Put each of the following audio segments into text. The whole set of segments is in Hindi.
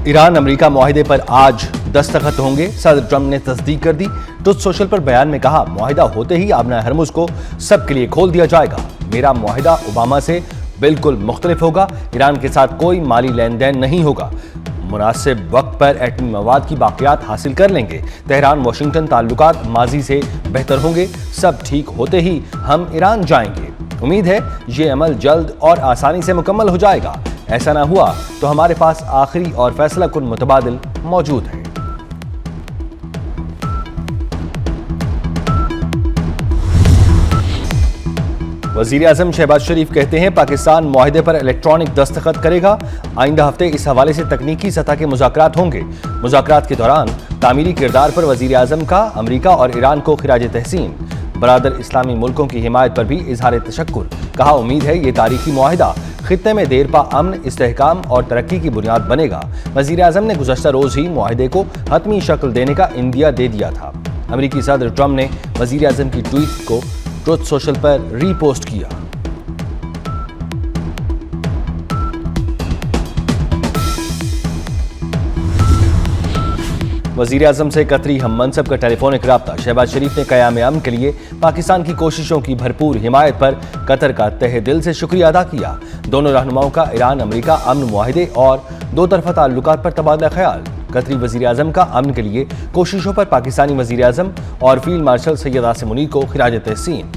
ईरान अमेरिका मुआहिदे पर आज दस्तखत होंगे, सदर ट्रंप ने तस्दीक कर दी। ट्रुथ सोशल पर बयान में कहा, मुआहिदा होते ही आबना हरमुज को सबके लिए खोल दिया जाएगा। मेरा मुआहिदा ओबामा से बिल्कुल मुख्तलिफ होगा। ईरान के साथ कोई माली लेन देन नहीं होगा। मुनासिब वक्त पर एटमी मवाद की बाकियात हासिल कर लेंगे। तेहरान वाशिंगटन ताल्लुकात माजी से बेहतर होंगे। सब ठीक होते ही हम ईरान जाएंगे। उम्मीद है ये अमल जल्द और आसानी से मुकम्मल हो जाएगा। ऐसा ना हुआ तो हमारे पास आखिरी और फैसला कुन मुतबादिल मौजूद है। वजीर आजम शहबाज शरीफ कहते हैं, पाकिस्तान मुआहिदे पर इलेक्ट्रॉनिक दस्तखत करेगा। आइंदा हफ्ते इस हवाले से तकनीकी सतह के मुज़ाकरात होंगे। मुज़ाकरात के दौरान तामीरी किरदार पर वजीर आजम का अमरीका और ईरान को खिराज तहसीन। बरादर इस्लामी मुल्कों की हिमायत पर भी इजहार तशक्कुर। कहा, उम्मीद है ये तारीखी मुआहिदा खित्ते में देर पा अमन, इस्तेहकाम और तरक्की की बुनियाद बनेगा। वजीर आजम ने गुज़श्ता रोज ही मुआहिदे को हतमी शक्ल देने का इंदिया दे दिया था। अमरीकी सदर ट्रंप ने वजीर आजम की ट्वीट को ट्रुथ सोशल पर रीपोस्ट किया। वजीर आजम से कतरी हम मनसब का टेलीफोनिक राब्ता। शहबाज शरीफ ने क़याम अमन के लिए पाकिस्तान की कोशिशों की भरपूर हिमायत पर कतर का तहे दिल से शुक्रिया अदा किया। दोनों रहनुमाओं का ईरान अमरीका अमन मुआहिदे और दो तरफा ताल्लुकात पर तबादला ख्याल। कतरी वजीर आजम का अमन के लिए कोशिशों पर पाकिस्तानी वजीर आजम और फील्ड मार्शल सैयद आसिम मुनीर को खिराज तहसीन।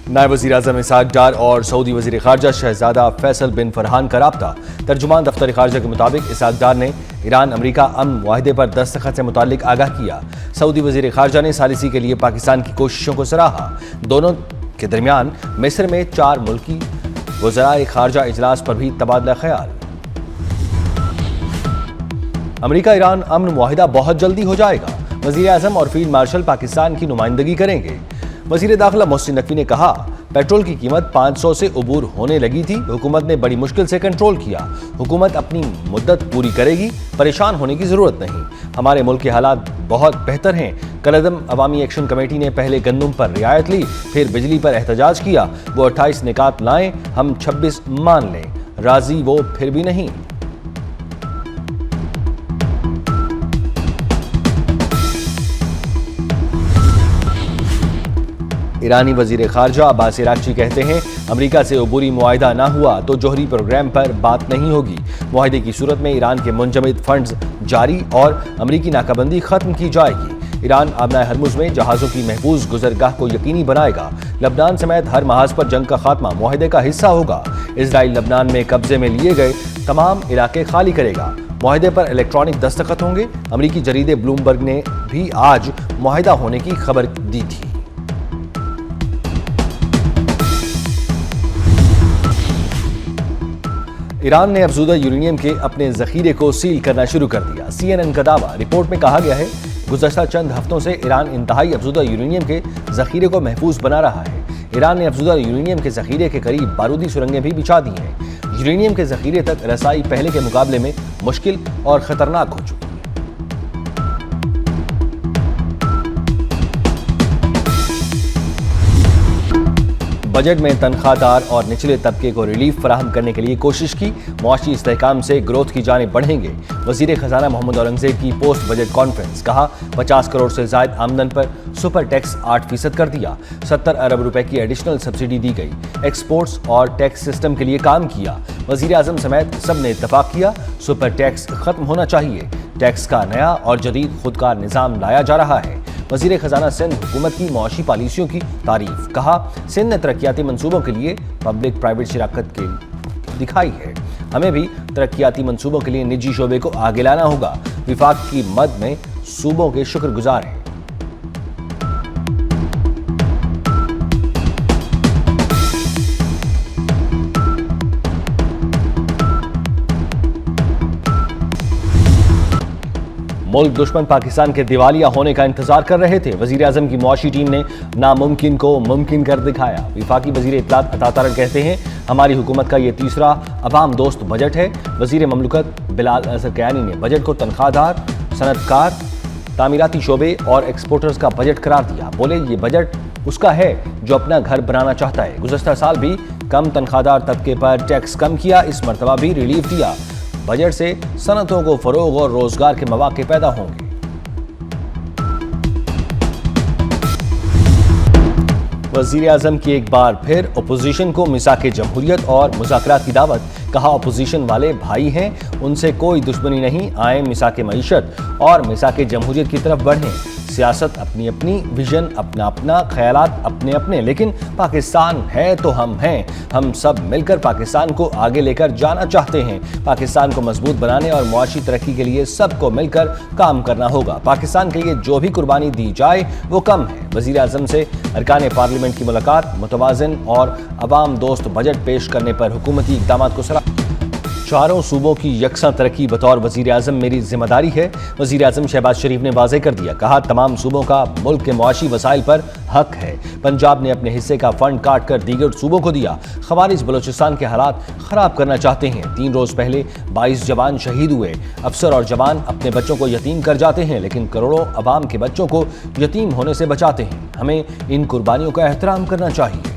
नायब वज़ीर आज़म इसहाक डार और सऊदी वज़ीर ख़ारजा शहज़ादा फैसल बिन फरहान का राब्ता। तर्जुमान दफ्तर ख़ारजा के मुताबिक इसहाक डार ने ईरान अमरीका अमन मुआहिदे पर दस्तखत से मुताल्लिक आगाह किया। सऊदी वज़ीर ख़ारजा ने सालिसी के लिए पाकिस्तान की कोशिशों को सराहा। दोनों के दरमियान मिस्र में 4 मुल्की वज़राए ख़ारजा इजलास पर भी तबादला ख्याल। अमरीका ईरान अमन मुआहिदा बहुत जल्दी हो जाएगा। वज़ीर आज़म और फील्ड मार्शल पाकिस्तान की नुमाइंदगी करेंगे। वज़ीर दाखिला मोहसिन नकवी ने कहा, पेट्रोल की कीमत 500 से उबूर होने लगी थी। हुकूमत ने बड़ी मुश्किल से कंट्रोल किया। हुकूमत अपनी मुद्दत पूरी करेगी, परेशान होने की ज़रूरत नहीं। हमारे मुल्क के हालात बहुत बेहतर हैं। कलअदम अवामी एक्शन कमेटी ने पहले गंदम पर रियायत ली, फिर बिजली पर एहतजाज किया। वो 28 निकात लाएं, हम 26 मान लें। राजी वो फिर भी नहीं। ईरानी वजीर खारजा अब्बास इराक्ची कहते हैं, अमरीका से अबूरी मुआहिदा ना हुआ तो जोहरी प्रोग्राम पर बात नहीं होगी। मुआहिदे की सूरत में ईरान के मुंजमद फंड्स जारी और अमरीकी नाकाबंदी खत्म की जाएगी। ईरान आबना हरमुज में जहाज़ों की महफूज गुजरगाह को यकीनी बनाएगा। लबनान समेत हर महाज पर जंग का खात्मा मुआहिदे का हिस्सा होगा। इजराइल लबनान में कब्जे में लिए गए तमाम इलाके खाली करेगा। मुआहिदे पर इलेक्ट्रॉनिक दस्तखत होंगे। अमरीकी जरीदे ब्लूमबर्ग ने भी आज मुआहिदा होने की खबर दी थी। ईरान ने अफजूदा यूरेनियम के अपने जखीरे को सील करना शुरू कर दिया। CNN का दावा। रिपोर्ट में कहा गया है, गुज़श्ता चंद हफ्तों से ईरान इंतहाई अफजूदा यूरेनियम के जखीरे को महफूज बना रहा है। ईरान ने अफजूदा यूरेनियम के जखीरे के करीब बारूदी सुरंगें भी बिछा दी हैं। यूरेनियम के जखीरे तक रसाई पहले के मुकाबले में मुश्किल और खतरनाक हो चुकी है। बजट में तनख्वाहदार और निचले तबके को रिलीफ फराहम करने के लिए कोशिश की। मुआशी इस्तेहकाम से ग्रोथ की जानिब बढ़ेंगे। वजीर खजाना मोहम्मद औरंगजेब की पोस्ट बजट कॉन्फ्रेंस। कहा, 50 करोड़ से ज्यादा आमदन पर सुपर टैक्स 8% कर दिया। 70 अरब रुपए की एडिशनल सब्सिडी दी गई। एक्सपोर्ट्स और टैक्स सिस्टम के लिए काम किया। वजीर आजम समेत सब ने इत्तफाक किया, सुपर टैक्स खत्म होना चाहिए। टैक्स का नया और जदीद खुदकार निज़ाम लाया जा रहा है। वजीर खजाना सिंध हुकूमत की मुआशी पॉलिसियों की तारीफ। कहा, सिंध ने तरक्याती मंसूबों के लिए पब्लिक प्राइवेट शराकत के दिखाई है। हमें भी तरक्याती मंसूबों के लिए निजी शोबे को आगे लाना होगा। विफाक की मद में सूबों के शुक्रगुजार हैं। मुल्क दुश्मन पाकिस्तान के दिवालिया होने का इंतजार कर रहे थे। वजीर आजम की मुआशी टीम ने नामुमकिन को मुमकिन कर दिखाया। विफाकी वजीर इत्तलात अता तारड़ कहते हैं, हमारी हुकूमत का ये तीसरा अवाम दोस्त बजट है। वजीर ममलकत बिलाल अजहर कयानी ने बजट को तनख्वाहदार, सनतकार, तामीराती शोबे और एक्सपोर्टर्स का बजट करार दिया। बोले, ये बजट उसका है जो अपना घर बनाना चाहता है। गुज़श्ता साल भी कम तनख्वाहदार तबके पर टैक्स कम किया, इस मरतबा भी रिलीफ दिया। बजट से सनतों को फरोग और रोजगार के मौके पैदा होंगे। वज़ीर आज़म की एक बार फिर अपोजिशन को मिसाक जमहूरियत और मुज़ाकरात की दावत। कहा अपोजिशन वाले भाई हैं, उनसे कोई दुश्मनी नहीं, आए मिसाक मईशत और मिसाक जमहूरियत की तरफ बढ़ें। सियासत अपनी अपनी, विजन अपना अपना, ख्यालात अपने अपने, लेकिन पाकिस्तान है तो हम हैं। हम सब मिलकर पाकिस्तान को आगे लेकर जाना चाहते हैं। पाकिस्तान को मजबूत बनाने और मुआशी तरक्की के लिए सबको मिलकर काम करना होगा। पाकिस्तान के लिए जो भी कुर्बानी दी जाए वो कम है। वज़ीर आज़म से अरकान पार्लियामेंट की मुलाकात। मुतवाज़िन और अवाम दोस्त बजट पेश करने पर हुकूमती इक़दामात को सराहा। चारों सूबों की यकसा तरक्की बतौर वज़ीर आज़म मेरी जिम्मेदारी है। वज़ीर आज़म शहबाज शरीफ ने वाज़ेह कर दिया। कहा तमाम सूबों का मुल्क के मुआशी वसाइल पर हक है। पंजाब ने अपने हिस्से का फंड काट कर दीगर सूबों को दिया। खवारिज बलोचिस्तान के हालात खराब करना चाहते हैं। 3 रोज पहले 22 जवान शहीद हुए। अफसर और जवान अपने बच्चों को यतीम कर जाते हैं, लेकिन करोड़ों अवाम के बच्चों को यतीम होने से बचाते हैं। हमें इन कुर्बानियों का एहतराम करना चाहिए।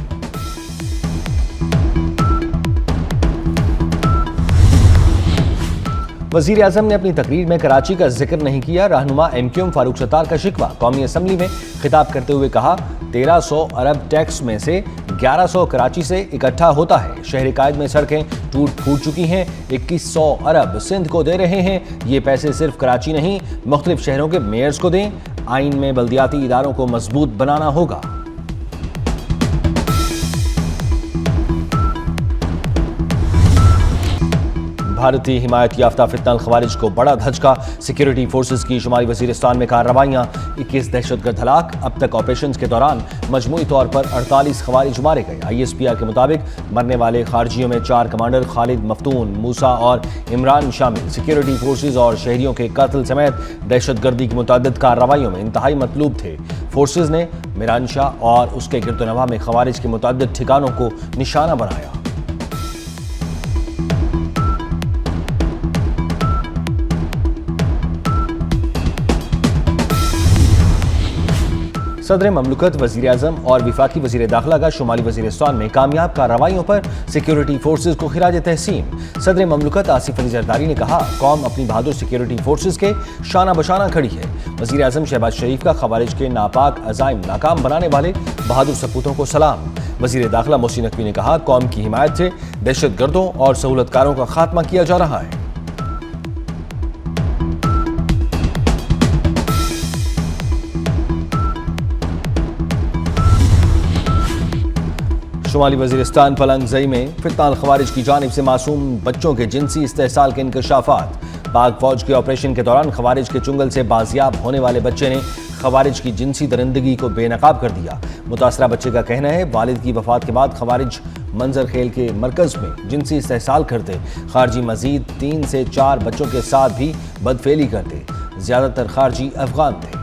वज़ीर आज़म ने अपनी तकरीर में कराची का जिक्र नहीं किया। रहनुमा MQM फारूक सत्तार का शिकवा। कौमी असम्बली में खिताब करते हुए कहा 1300 अरब टैक्स में से 1100 कराची से इकट्ठा होता है। शहर कायद में सड़कें टूट फूट चुकी हैं। 2100 अरब सिंध को दे रहे हैं। ये पैसे सिर्फ कराची नहीं, मुख्तलिफ शहरों के मेयर्स को दें। आइन में बल्दियाती इदारों को मजबूत बनाना होगा। भारतीय हिमायत याफ्ता फितनल खवारिज को बड़ा धचका। सिक्योरिटी फोर्सेज की शुमाली वजीरिस्तान में कार्रवाइयां। 21 दहशतगर्द हलाक। अब तक ऑपरेशन के दौरान मजमूई तौर पर 48 खवारिज मारे गए। ISPR के मुताबिक मरने वाले खारजियों में 4 कमांडर खालिद मफ्तून, मूसा और इमरान शामिल। सिक्योरिटी फोर्सेज और शहरियों के कत्ल समेत दहशतगर्दी की मुतअद्दिद कार्रवाइयों में इंतहाई मतलूब थे। फोर्सेज ने मिरानशाह और उसके गिरदोनवा में खवारिज के मुतअद्दिद ठिकानों को निशाना बनाया। सदर ममलकत, वज़ीर आज़म और विफाकी वज़ीर दाखिला का शुमाली वज़ीरिस्तान में कामयाब कार्रवाइयों पर सिक्योरिटी फोर्सेज को खिराज तहसीन। सदर ममलकत आसिफ अली जरदारी ने कहा कौम अपनी बहादुर सिक्योरिटी फोर्सेज के शाना बशाना खड़ी है। वज़ीर आज़म शहबाज शरीफ का खवारिज के नापाक अज़ाइम नाकाम बनाने वाले बहादुर सपूतों को सलाम। वज़ीर दाखिला मोहसिन नकवी ने कहा कौम की हिमायत से दहशतगर्दों और सहूलतकारों का खात्मा किया जा रहा है। शुमाली वज़ीरिस्तान पलंगज़ई में फितनाल खवारिज की जानिब से मासूम बच्चों के जिनसी इस्तेहसाल के इंकशाफात। पाक फौज के ऑपरेशन के दौरान खवारिज के चुंगल से बाजियाब होने वाले बच्चे ने खवारिज की जिनसी दरिंदगी को बेनकाब कर दिया। मुतासरा बच्चे का कहना है वालिद की वफात के बाद खवारिज मंजर खेल के मरकज में जिनसी इस्तेहसाल करते। खारजी मजीद 3 से 4 बच्चों के साथ भी बदफेली करते। ज्यादातर खारजी अफगान थे।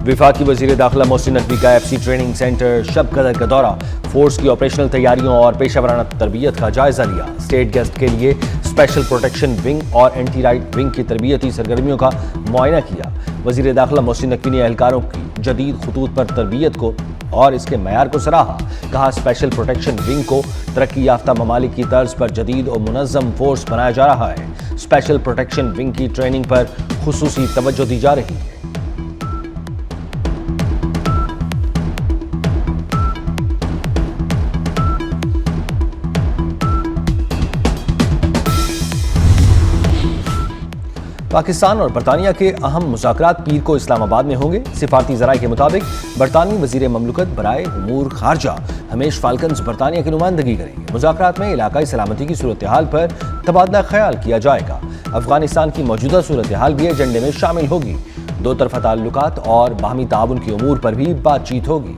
विफाकी वज़ीर दाखिला मोहसिन नकवी का FC ट्रेनिंग सेंटर शबकदर का दौरा। फोर्स की ऑपरेशनल तैयारियों और पेशावराना तरबियत का जायजा लिया। स्टेट गेस्ट के लिए स्पेशल प्रोटेक्शन विंग और एंटी राइट विंग की तरबियती सरगर्मियों का मुआयना किया। वज़ीर दाखिला मोहसिन नकवी ने एहलकारों की जदीद खतूत पर तरबियत को और इसके मयार को सराहा। कहा स्पेशल प्रोटेक्शन विंग को तरक्की याफ्ता ममालिक की तर्ज पर जदीद और मुनज़्ज़म फोर्स बनाया जा रहा है। स्पेशल प्रोटेक्शन विंग की ट्रेनिंग पर खुसूसी तवज्जो दी जा रही है। पाकिस्तान और बरतानिया के अहम मुज़ाकरात पीर को इस्लामाबाद में होंगे। सिफारती ज़राए के मुताबिक बरतानवी वज़ीर ममलकत बराए उमूर खारजा हमेश फाल्कन्स बरतानिया की नुमाइंदगी करेंगे। मुज़ाकरात में इलाकाई सलामती की सूरत हाल पर तबादला ख्याल किया जाएगा। अफगानिस्तान की मौजूदा सूरत हाल भी एजेंडे में शामिल होगी। दो तरफ़ा ताल्लुकात और बाहमी ताउन के उमूर पर भी बातचीत होगी।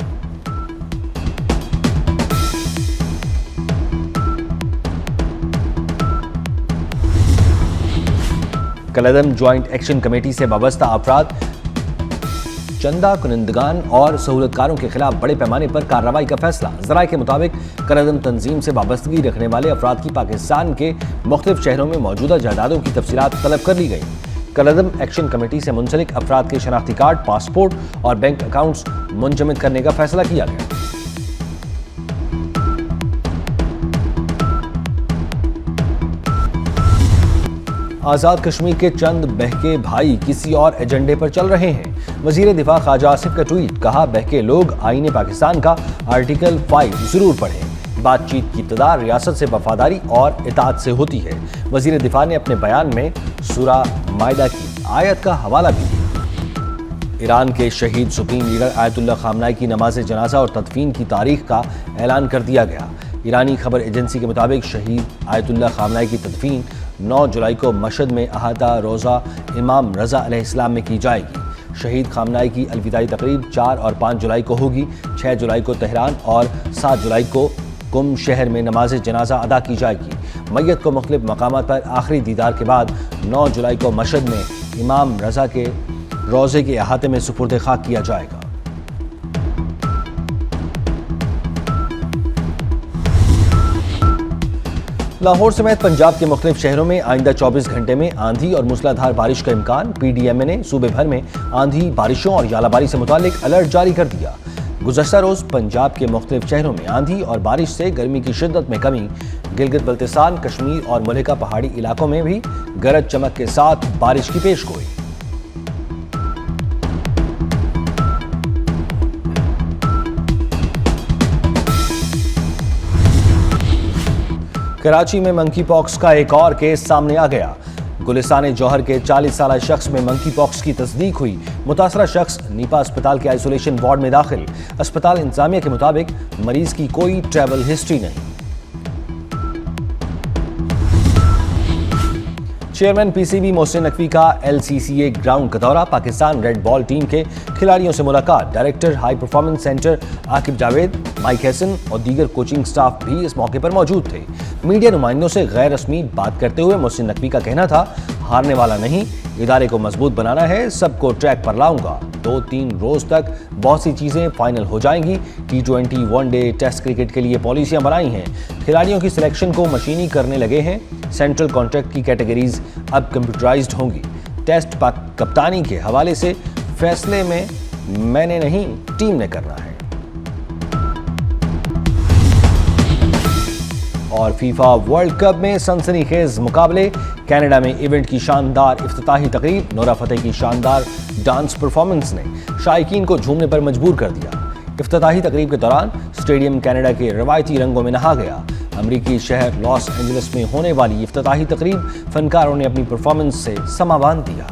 कलअदम ज्वाइंट एक्शन कमेटी से वाबस्ता अफराद चंदा कुनिंदगान और सहूलतकारों के खिलाफ बड़े पैमाने पर कार्रवाई का फैसला। ज़राए के मुताबिक कलअदम तंजीम से वाबस्तगी रखने वाले अफराद की पाकिस्तान के मुख्तलिफ शहरों में मौजूदा जायदादों की तफसीलात तलब कर ली गई। कलअदम एक्शन कमेटी से मुंसलिक अफराद के शनाख्ती कार्ड, पासपोर्ट और बैंक अकाउंट्स मुंजमद करने का फैसला किया गया। आज़ाद कश्मीर के चंद बहके भाई किसी और एजेंडे पर चल रहे हैं। वजीर दिफा ख्वाजा आसिफ का ट्वीट, कहा बहके लोग आईने पाकिस्तान का आर्टिकल 5 जरूर पढ़ें। बातचीत की इब्तिदा रियासत से वफादारी और इताअत से होती है। वजीर दिफा ने अपने बयान में सूरा माइदा की आयत का हवाला भी दिया। ईरान के शहीद सुप्रीम लीडर आयतुल्लाह खामनाई की नमाज जनाजा और तदफीन की तारीख का ऐलान कर दिया गया। ईरानी खबर एजेंसी के मुताबिक शहीद आयतुल्लाह खामनाई की तदफीन 9 जुलाई को मशहद में अहाता रोज़ा इमाम रज़ा अलैहिस्सलाम में की जाएगी। शहीद खामनाई की अलविदाई तकरीब 4 और 5 जुलाई को होगी। 6 जुलाई को तेहरान और 7 जुलाई को कुम शहर में नमाज जनाजा अदा की जाएगी। मैयत को मुख्तलिफ मकामात पर आखिरी दीदार के बाद 9 जुलाई को मशहद में इमाम रज़ा के रोज़े के अहाते में सुपुर्द खाक किया जाएगा। लाहौर समेत पंजाब के मुख्तलिफ शहरों में आइंदा 24 घंटे में आंधी और मूसलाधार बारिश का इम्कान। PDMA ने सूबे भर में आंधी, बारिशों और यालाबारी से मुतालिक अलर्ट जारी कर दिया। गुज़श्ता रोज पंजाब के मुख्तलिफ शहरों में आंधी और बारिश से गर्मी की शिद्दत में कमी। गिलगित बल्तिस्तान, कश्मीर और मुल्हिका पहाड़ी इलाकों में भी गरज चमक के साथ बारिश की पेशगोई। कराची में मंकी पॉक्स का एक और केस सामने आ गया। गुलिस्तान जौहर के 40 साल शख्स में मंकी पॉक्स की तस्दीक हुई। मुतासरा शख्स नीपा अस्पताल के आइसोलेशन वार्ड में दाखिल। अस्पताल इंतजामिया के मुताबिक मरीज की कोई ट्रैवल हिस्ट्री नहीं। चेयरमैन PCB मोहसिन नकवी का LCCA ग्राउंड का दौरा। पाकिस्तान रेड बॉल टीम के खिलाड़ियों से मुलाकात। Director high performance centre Aqib Javed, mic Hesson और दीगर कोचिंग स्टाफ भी इस मौके पर मौजूद थे। मीडिया नुमाइंदों से गैर रस्मी बात करते हुए मोहसिन नकवी का कहना था, हारने वाला नहीं, इदारे को मजबूत बनाना है, सबको ट्रैक पर लाऊंगा। 2-3 रोज तक बहुत सी चीजें फाइनल हो जाएंगी। T20, वनडे, टेस्ट क्रिकेट के लिए पॉलिसियां बनाई हैं। खिलाड़ियों की सिलेक्शन को मशीनी करने लगे हैं। सेंट्रल कॉन्ट्रैक्ट की कैटेगरीज अब कंप्यूटराइज्ड होंगी। टेस्ट कप्तानी के हवाले से फैसले में मैंने नहीं, टीम ने करना है। और फीफा वर्ल्ड कप में सनसनीखेज मुकाबले। कनाडा में इवेंट की शानदार इफ्तिताही तकरीब। नोरा फतेही की शानदार डांस परफॉर्मेंस ने शायकीन को झूमने पर मजबूर कर दिया। इफ्तिताही तकरीब के दौरान स्टेडियम कनाडा के रवायती रंगों में नहा गया। अमरीकी शहर लॉस एंजलिस में होने वाली इफ्तिताही तकरीब फनकारों ने अपनी परफॉर्मेंस से समा बांध दिया।